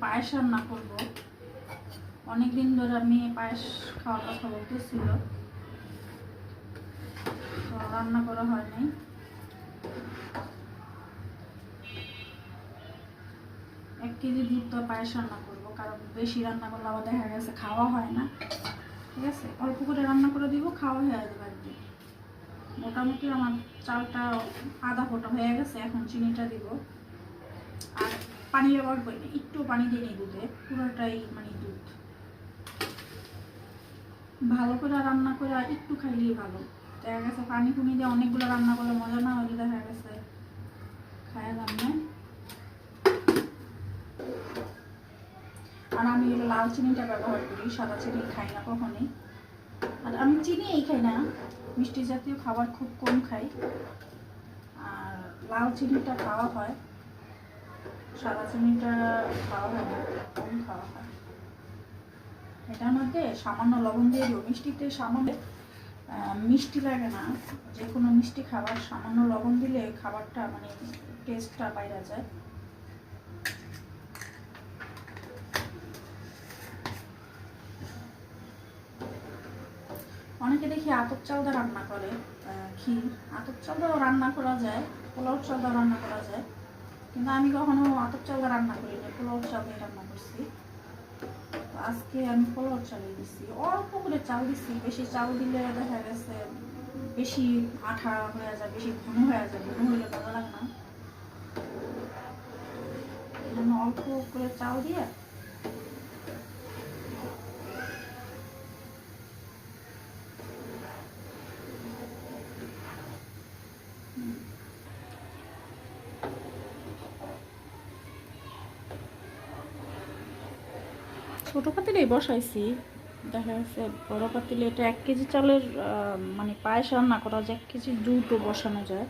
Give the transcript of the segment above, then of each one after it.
পায়েস রান্না করব। অনেকদিন ধরে আমি পায়েস খাওয়ার কথা বলতেছিল, তো রান্না করা হয়নি। এক কেজি দুধ তো পায়েস রান্না করবো, কারণ বেশি রান্না করলে আবার দেখা গেছে খাওয়া হয় না। ঠিক আছে, অল্প করে রান্না করে দিব, খাওয়া হয়ে যাবে একদিন। মোটামুটি আমার চালটা আধা ফোটা হয়ে গেছে, এখন চিনিটা দিব। আর পানি ব্যবহার করিনি, একটু পানি দিয়ে নিই দুধে, পুরোটাই মানে দুধ। ভালো করে রান্না করে একটু খাইলেই ভালো। দেখা গেছে পানি ফুনি দিয়ে অনেকগুলো রান্না করলে মজা না হলে দেখা গেছে খায় দাম না। আর আমি লাল চিনিটা ব্যবহার করি, সাদা চিনি খাই না কখনোই। আর আমি চিনি খাই না, মিষ্টি জাতীয় খাবার খুব কম খাই। আর লাল চিনিটা খাওয়া হয়, সাদা চিনিটা খাওয়া হয় না, কম খাওয়া হয়। এটার মধ্যে সামান্য লবণ দিয়ে দিও। মিষ্টিতে সামান্য মিষ্টি লাগে না, যে কোনো মিষ্টি খাবার সামান্য লবণ দিলে খাবারটা মানে টেস্টটা বাইরে যায়। অনেকে দেখি আতপ চাল দিয়ে রান্না করে ক্ষীর। আতপ চাল দিয়েও রান্না করা যায়, পোলাও চাল দিয়ে রান্না করা যায়, কিন্তু আমি কখনো আতপ চাল দিয়ে রান্না করিনি, পোলাও চাল দিয়ে রান্না করছি। আজকে আমি পোলাও চালিয়ে দিচ্ছি, অল্প করে চাল দিচ্ছি। বেশি চাল দিলে দেখা গেছে বেশি আঠা হয়ে যায়, বেশি ঘন হয়ে যায়, ঘন হইলে ভালো লাগে না। এই জন্য অল্প করে চাল দিয়ে ছোটো পাতিলেই বসাইছি। দেখা যাচ্ছে বড় পাতিলে এটা 1 কেজি চালের মানে পায়েস রান্না করা যায়, 1 কেজি দুধও বসানো যায়,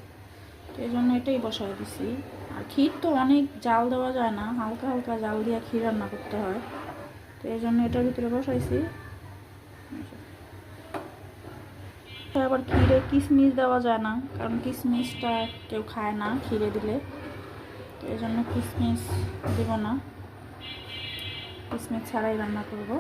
তো এই জন্য এটাই বসাই দিছি। আর ক্ষীর তো অনেক জাল দেওয়া যায় না, হালকা হালকা জাল দিয়ে ক্ষীর রান্না করতে হয়, তো এই জন্য এটার ভিতরে বসাইছি। আবার ক্ষীরে কিশমিশ দেওয়া যায় না, কারণ কিশমিশটা কেউ খায় না ক্ষীরে দিলে, তো এই জন্য কিশমিশ দেব না, কিশমিশ ছাড়াই রান্না করব।